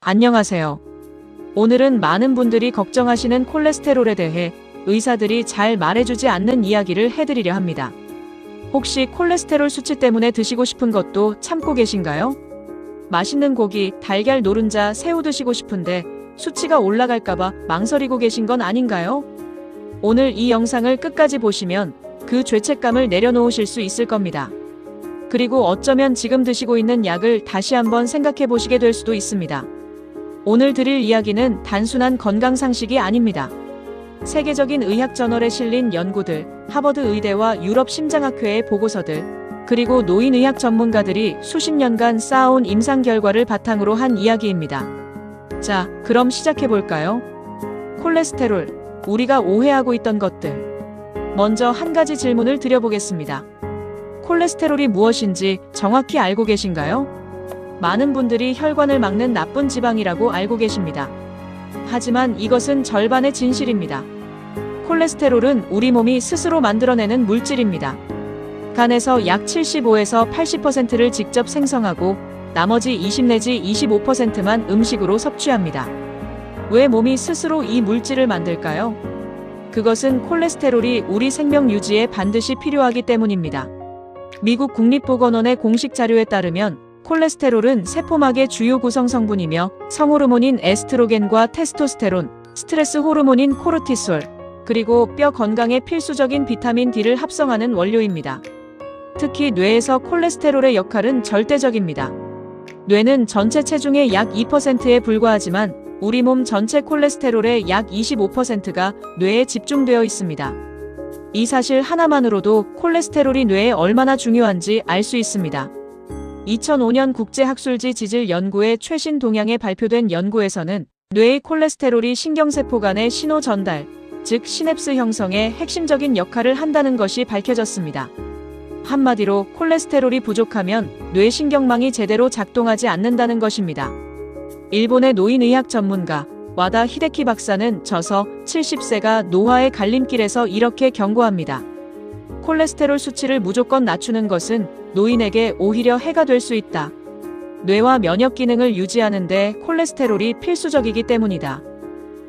안녕하세요. 오늘은 많은 분들이 걱정하시는 콜레스테롤에 대해 의사들이 잘 말해주지 않는 이야기를 해드리려 합니다. 혹시 콜레스테롤 수치 때문에 드시고 싶은 것도 참고 계신가요? 맛있는 고기, 달걀, 노른자, 새우 드시고 싶은데 수치가 올라갈까봐 망설이고 계신 건 아닌가요? 오늘 이 영상을 끝까지 보시면 그 죄책감을 내려놓으실 수 있을 겁니다. 그리고 어쩌면 지금 드시고 있는 약을 다시 한번 생각해 보시게 될 수도 있습니다. 오늘 드릴 이야기는 단순한 건강 상식이 아닙니다. 세계적인 의학 저널에 실린 연구들, 하버드 의대와 유럽 심장학회의 보고서들, 그리고 노인의학 전문가들이 수십 년간 쌓아온 임상 결과를 바탕으로 한 이야기입니다. 자, 그럼 시작해 볼까요? 콜레스테롤, 우리가 오해하고 있던 것들. 먼저 한 가지 질문을 드려보겠습니다. 콜레스테롤이 무엇인지 정확히 알고 계신가요? 많은 분들이 혈관을 막는 나쁜 지방이라고 알고 계십니다. 하지만 이것은 절반의 진실입니다. 콜레스테롤은 우리 몸이 스스로 만들어내는 물질입니다. 간에서 약 75에서 80%를 직접 생성하고 나머지 20 내지 25%만 음식으로 섭취합니다. 왜 몸이 스스로 이 물질을 만들까요? 그것은 콜레스테롤이 우리 생명 유지에 반드시 필요하기 때문입니다. 미국 국립보건원의 공식 자료에 따르면 콜레스테롤은 세포막의 주요 구성 성분이며 성호르몬인 에스트로겐과 테스토스테론, 스트레스 호르몬인 코르티솔, 그리고 뼈 건강에 필수적인 비타민 D를 합성하는 원료입니다. 특히 뇌에서 콜레스테롤의 역할은 절대적입니다. 뇌는 전체 체중의 약 2%에 불과하지만 우리 몸 전체 콜레스테롤의 약 25%가 뇌에 집중되어 있습니다. 이 사실 하나만으로도 콜레스테롤이 뇌에 얼마나 중요한지 알 수 있습니다. 2005년 국제학술지 지질 연구의 최신 동향에 발표된 연구에서는 뇌의 콜레스테롤이 신경세포 간의 신호 전달, 즉 시냅스 형성에 핵심적인 역할을 한다는 것이 밝혀졌습니다. 한마디로 콜레스테롤이 부족하면 뇌신경망이 제대로 작동하지 않는다는 것입니다. 일본의 노인의학 전문가 와다 히데키 박사는 저서 70세가 노화의 갈림길에서 이렇게 경고합니다. 콜레스테롤 수치를 무조건 낮추는 것은 노인에게 오히려 해가 될 수 있다. 뇌와 면역 기능을 유지하는 데 콜레스테롤이 필수적이기 때문이다.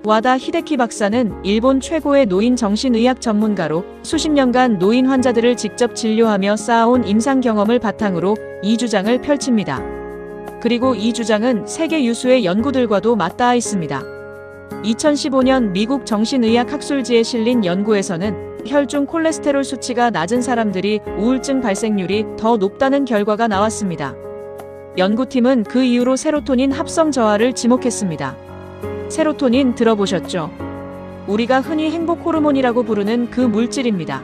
와다 히데키 박사는 일본 최고의 노인 정신의학 전문가로 수십 년간 노인 환자들을 직접 진료하며 쌓아온 임상 경험을 바탕으로 이 주장을 펼칩니다. 그리고 이 주장은 세계 유수의 연구들과도 맞닿아 있습니다. 2015년 미국 정신의학 학술지에 실린 연구에서는 혈중 콜레스테롤 수치가 낮은 사람들이 우울증 발생률이 더 높다는 결과가 나왔습니다. 연구팀은 그 이후로 세로토닌 합성 저하를 지목했습니다. 세로토닌 들어보셨죠? 우리가 흔히 행복 호르몬이라고 부르는 그 물질입니다.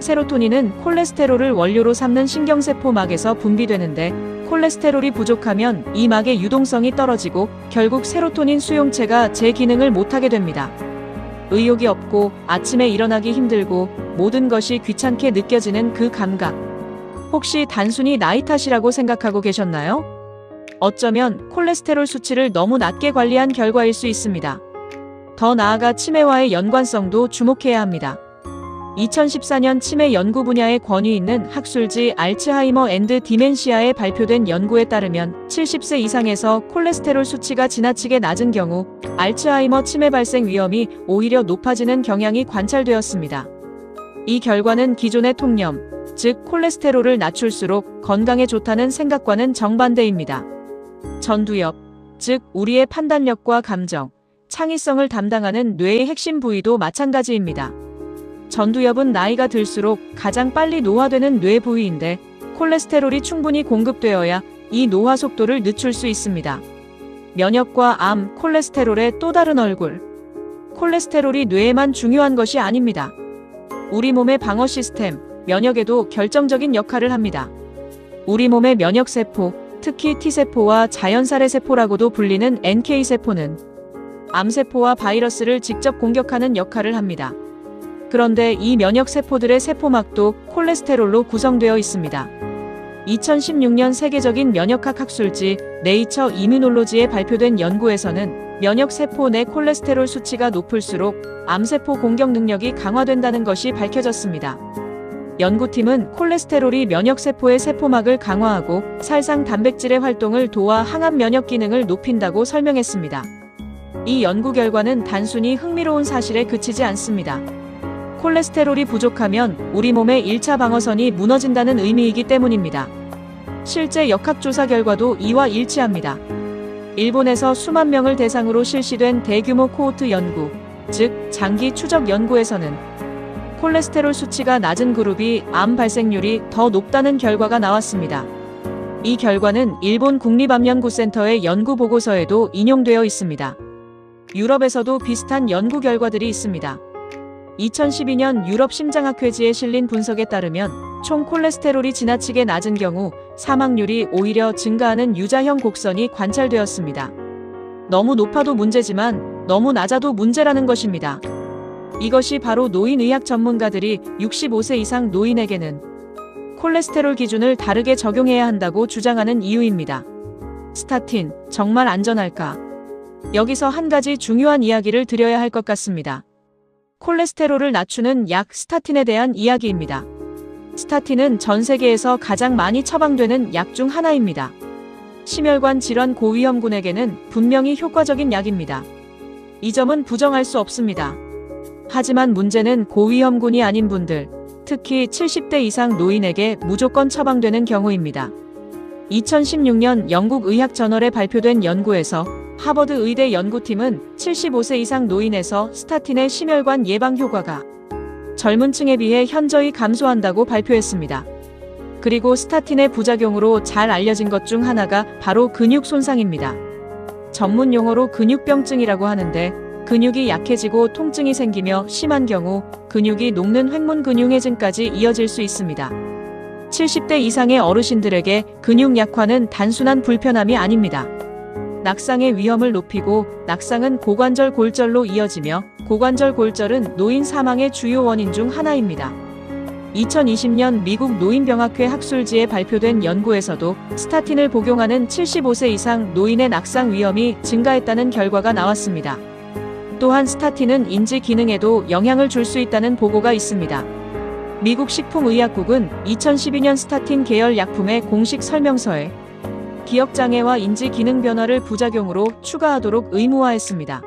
세로토닌은 콜레스테롤을 원료로 삼는 신경세포 막에서 분비되는데 콜레스테롤이 부족하면 이 막의 유동성이 떨어지고 결국 세로토닌 수용체가 제 기능을 못하게 됩니다. 의욕이 없고 아침에 일어나기 힘들고 모든 것이 귀찮게 느껴지는 그 감각. 혹시 단순히 나이 탓이라고 생각하고 계셨나요? 어쩌면 콜레스테롤 수치를 너무 낮게 관리한 결과일 수 있습니다. 더 나아가 치매와의 연관성도 주목해야 합니다. 2014년 치매 연구 분야의 권위 있는 학술지 알츠하이머 앤드 디멘시아에 발표된 연구에 따르면 70세 이상에서 콜레스테롤 수치가 지나치게 낮은 경우 알츠하이머 치매 발생 위험이 오히려 높아지는 경향이 관찰되었습니다. 이 결과는 기존의 통념, 즉 콜레스테롤을 낮출수록 건강에 좋다는 생각과는 정반대입니다. 전두엽, 즉 우리의 판단력과 감정, 창의성을 담당하는 뇌의 핵심 부위도 마찬가지입니다. 전두엽은 나이가 들수록 가장 빨리 노화되는 뇌 부위인데 콜레스테롤이 충분히 공급되어야 이 노화 속도를 늦출 수 있습니다. 면역과 암, 콜레스테롤의 또 다른 얼굴. 콜레스테롤이 뇌에만 중요한 것이 아닙니다. 우리 몸의 방어 시스템, 면역에도 결정적인 역할을 합니다. 우리 몸의 면역세포, 특히 T세포와 자연살해세포라고도 불리는 NK세포는 암세포와 바이러스를 직접 공격하는 역할을 합니다. 그런데 이 면역세포들의 세포막도 콜레스테롤로 구성되어 있습니다. 2016년 세계적인 면역학 학술지 네이처 이뮤놀로지에 발표된 연구에서는 면역세포 내 콜레스테롤 수치가 높을수록 암세포 공격 능력이 강화된다는 것이 밝혀졌습니다. 연구팀은 콜레스테롤이 면역세포의 세포막을 강화하고 살상 단백질의 활동을 도와 항암 면역 기능을 높인다고 설명했습니다. 이 연구 결과는 단순히 흥미로운 사실에 그치지 않습니다. 콜레스테롤이 부족하면 우리 몸의 1차 방어선이 무너진다는 의미이기 때문입니다. 실제 역학조사 결과도 이와 일치합니다. 일본에서 수만 명을 대상으로 실시된 대규모 코호트 연구, 즉 장기 추적 연구에서는 콜레스테롤 수치가 낮은 그룹이 암 발생률이 더 높다는 결과가 나왔습니다. 이 결과는 일본 국립암연구센터의 연구 보고서에도 인용되어 있습니다. 유럽에서도 비슷한 연구 결과들이 있습니다. 2012년 유럽 심장학회지에 실린 분석에 따르면 총 콜레스테롤이 지나치게 낮은 경우 사망률이 오히려 증가하는 유자형 곡선이 관찰되었습니다. 너무 높아도 문제지만 너무 낮아도 문제라는 것입니다. 이것이 바로 노인의학 전문가들이 65세 이상 노인에게는 콜레스테롤 기준을 다르게 적용해야 한다고 주장하는 이유입니다. 스타틴, 정말 안전할까? 여기서 한 가지 중요한 이야기를 드려야 할 것 같습니다. 콜레스테롤을 낮추는 약 스타틴에 대한 이야기입니다. 스타틴은 전 세계에서 가장 많이 처방되는 약 중 하나입니다. 심혈관 질환 고위험군에게는 분명히 효과적인 약입니다. 이 점은 부정할 수 없습니다. 하지만 문제는 고위험군이 아닌 분들, 특히 70대 이상 노인에게 무조건 처방되는 경우입니다. 2016년 영국 의학저널에 발표된 연구에서 하버드 의대 연구팀은 75세 이상 노인에서 스타틴의 심혈관 예방 효과가 젊은 층에 비해 현저히 감소한다고 발표했습니다. 그리고 스타틴의 부작용으로 잘 알려진 것 중 하나가 바로 근육 손상입니다. 전문 용어로 근육병증이라고 하는데 근육이 약해지고 통증이 생기며 심한 경우 근육이 녹는 횡문근육해증까지 이어질 수 있습니다. 70대 이상의 어르신들에게 근육 약화는 단순한 불편함이 아닙니다. 낙상의 위험을 높이고 낙상은 고관절 골절로 이어지며 고관절 골절은 노인 사망의 주요 원인 중 하나입니다. 2020년 미국 노인병학회 학술지에 발표된 연구에서도 스타틴을 복용하는 75세 이상 노인의 낙상 위험이 증가했다는 결과가 나왔습니다. 또한 스타틴은 인지 기능에도 영향을 줄 수 있다는 보고가 있습니다. 미국 식품의약국은 2012년 스타틴 계열 약품의 공식 설명서에 기억장애와 인지 기능 변화를 부작용으로 추가하도록 의무화했습니다.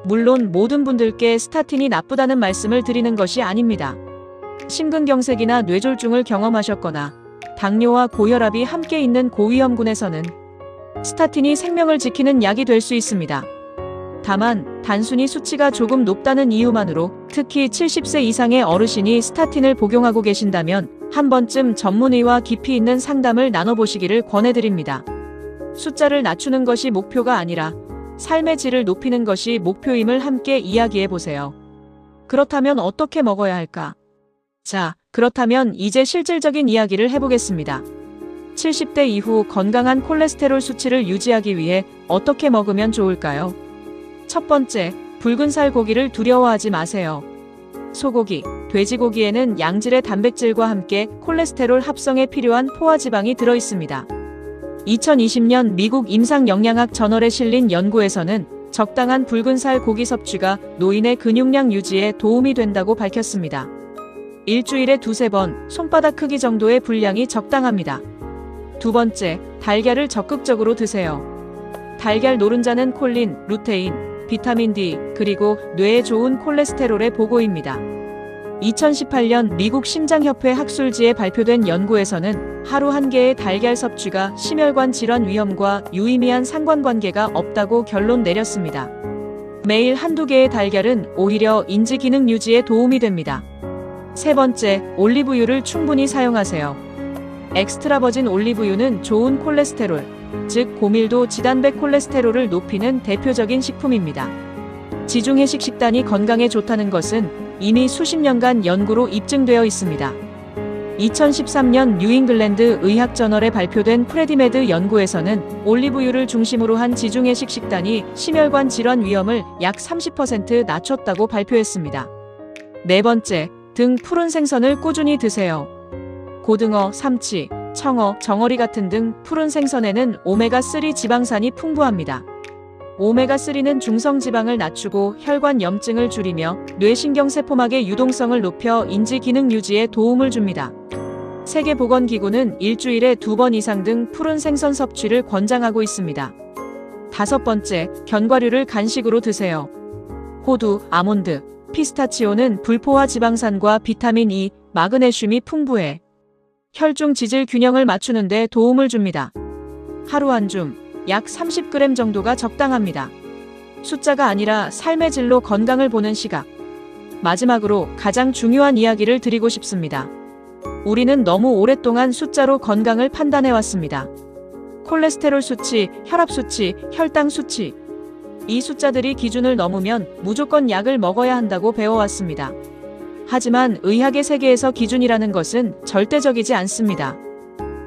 물론 모든 분들께 스타틴이 나쁘다는 말씀을 드리는 것이 아닙니다. 심근경색이나 뇌졸중을 경험하셨거나 당뇨와 고혈압이 함께 있는 고위험군에서는 스타틴이 생명을 지키는 약이 될 수 있습니다. 다만 단순히 수치가 조금 높다는 이유만으로 특히 70세 이상의 어르신이 스타틴을 복용하고 계신다면 한 번쯤 전문의와 깊이 있는 상담을 나눠보시기를 권해드립니다. 숫자를 낮추는 것이 목표가 아니라 삶의 질을 높이는 것이 목표임을 함께 이야기해보세요. 그렇다면 어떻게 먹어야 할까? 자, 그렇다면 이제 실질적인 이야기를 해보겠습니다. 70대 이후 건강한 콜레스테롤 수치를 유지하기 위해 어떻게 먹으면 좋을까요? 첫 번째, 붉은 살 고기를 두려워하지 마세요. 소고기, 돼지고기에는 양질의 단백질과 함께 콜레스테롤 합성에 필요한 포화지방이 들어있습니다. 2020년 미국 임상영양학 저널에 실린 연구에서는 적당한 붉은 살 고기 섭취가 노인의 근육량 유지에 도움이 된다고 밝혔습니다. 일주일에 2~3번, 손바닥 크기 정도의 분량이 적당합니다. 두 번째, 달걀을 적극적으로 드세요. 달걀 노른자는 콜린, 루테인, 비타민 D, 그리고 뇌에 좋은 콜레스테롤의 보고입니다. 2018년 미국 심장협회 학술지에 발표된 연구에서는 하루 1개의 달걀 섭취가 심혈관 질환 위험과 유의미한 상관관계가 없다고 결론 내렸습니다. 매일 1~2개의 달걀은 오히려 인지 기능 유지에 도움이 됩니다. 세 번째, 올리브유를 충분히 사용하세요. 엑스트라 버진 올리브유는 좋은 콜레스테롤, 즉 고밀도 지단백 콜레스테롤을 높이는 대표적인 식품입니다. 지중해식 식단이 건강에 좋다는 것은 이미 수십 년간 연구로 입증되어 있습니다. 2013년 뉴잉글랜드 의학저널에 발표된 프레디메드 연구에서는 올리브유를 중심으로 한 지중해식 식단이 심혈관 질환 위험을 약 30% 낮췄다고 발표했습니다. 네 번째, 등 푸른 생선을 꾸준히 드세요. 고등어, 삼치, 청어, 정어리 같은 등 푸른 생선에는 오메가3 지방산이 풍부합니다. 오메가3는 중성지방을 낮추고 혈관 염증을 줄이며 뇌신경세포막의 유동성을 높여 인지 기능 유지에 도움을 줍니다. 세계보건기구는 일주일에 2번 이상 등 푸른 생선 섭취를 권장하고 있습니다. 5번째, 견과류를 간식으로 드세요. 호두, 아몬드, 피스타치오는 불포화 지방산과 비타민 E, 마그네슘이 풍부해 혈중 지질 균형을 맞추는 데 도움을 줍니다. 하루 한 줌, 약 30g 정도가 적당합니다. 숫자가 아니라 삶의 질로 건강을 보는 시각. 마지막으로 가장 중요한 이야기를 드리고 싶습니다. 우리는 너무 오랫동안 숫자로 건강을 판단해왔습니다. 콜레스테롤 수치, 혈압 수치, 혈당 수치. 이 숫자들이 기준을 넘으면 무조건 약을 먹어야 한다고 배워왔습니다. 하지만 의학의 세계에서 기준이라는 것은 절대적이지 않습니다.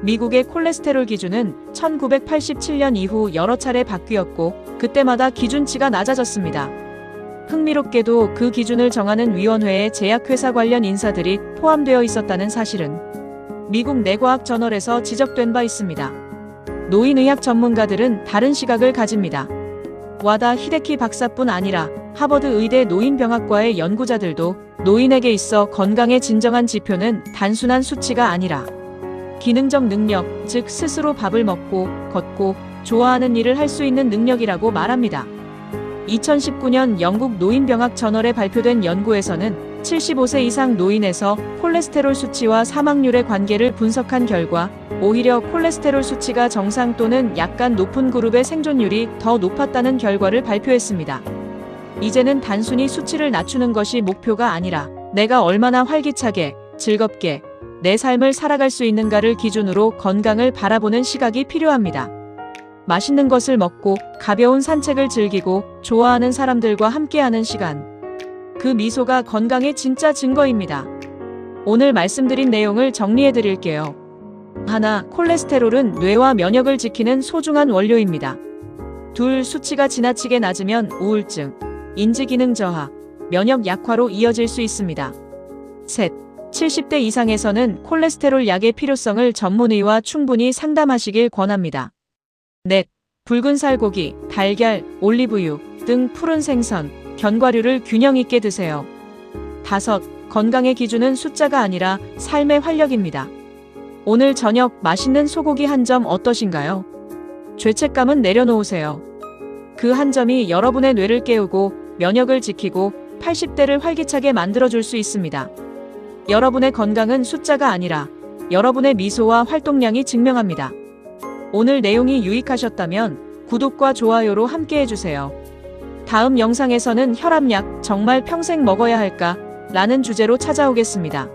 미국의 콜레스테롤 기준은 1987년 이후 여러 차례 바뀌었고 그때마다 기준치가 낮아졌습니다. 흥미롭게도 그 기준을 정하는 위원회에 제약회사 관련 인사들이 포함되어 있었다는 사실은 미국 뇌과학 저널에서 지적된 바 있습니다. 노인의학 전문가들은 다른 시각을 가집니다. 와다 히데키 박사뿐 아니라 하버드 의대 노인병학과의 연구자들도 노인에게 있어 건강의 진정한 지표는 단순한 수치가 아니라 기능적 능력, 즉 스스로 밥을 먹고, 걷고, 좋아하는 일을 할 수 있는 능력이라고 말합니다. 2019년 영국 노인병학 저널에 발표된 연구에서는 75세 이상 노인에서 콜레스테롤 수치와 사망률의 관계를 분석한 결과 오히려 콜레스테롤 수치가 정상 또는 약간 높은 그룹의 생존율이 더 높았다는 결과를 발표했습니다. 이제는 단순히 수치를 낮추는 것이 목표가 아니라 내가 얼마나 활기차게, 즐겁게 내 삶을 살아갈 수 있는가를 기준으로 건강을 바라보는 시각이 필요합니다. 맛있는 것을 먹고 가벼운 산책을 즐기고 좋아하는 사람들과 함께하는 시간. 그 미소가 건강의 진짜 증거입니다. 오늘 말씀드린 내용을 정리해 드릴게요. 하나, 콜레스테롤은 뇌와 면역을 지키는 소중한 원료입니다. 둘, 수치가 지나치게 낮으면 우울증, 인지기능 저하, 면역 약화로 이어질 수 있습니다. 셋, 70대 이상에서는 콜레스테롤 약의 필요성을 전문의와 충분히 상담하시길 권합니다. 넷, 붉은 살고기, 달걀, 올리브유 등 푸른 생선, 견과류를 균형 있게 드세요. 다섯, 건강의 기준은 숫자가 아니라 삶의 활력입니다. 오늘 저녁 맛있는 소고기 한 점 어떠신가요? 죄책감은 내려놓으세요. 그 한 점이 여러분의 뇌를 깨우고 면역을 지키고 80대를 활기차게 만들어줄 수 있습니다. 여러분의 건강은 숫자가 아니라 여러분의 미소와 활동량이 증명합니다. 오늘 내용이 유익하셨다면 구독과 좋아요로 함께 해주세요. 다음 영상에서는 혈압약 정말 평생 먹어야 할까? 라는 주제로 찾아오겠습니다.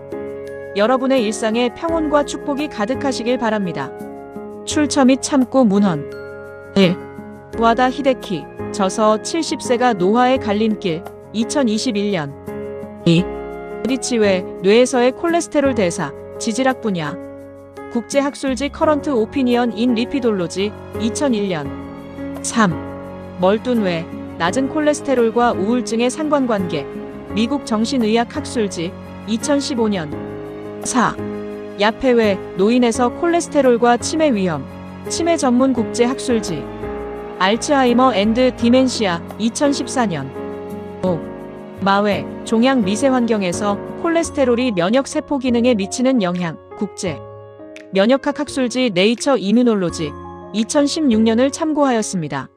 여러분의 일상에 평온과 축복이 가득하시길 바랍니다. 출처 및 참고 문헌 1. 와다 히데키, 저서 70세가 노화의 갈림길 2021년 2. 리치웨, 뇌에서의 콜레스테롤 대사, 지질학 분야 국제학술지 커런트 오피니언 인 리피돌로지 2001년 3. 멀뚱웨, 낮은 콜레스테롤과 우울증의 상관관계 미국 정신의학 학술지 2015년 4. 야페웨, 노인에서 콜레스테롤과 치매 위험 치매 전문 국제학술지 알츠하이머 앤드 디멘시아 2014년 5. 마웨, 종양 미세 환경에서 콜레스테롤이 면역 세포 기능에 미치는 영향 국제 면역학 학술지 네이처 이뮤놀로지 2016년을 참고하였습니다.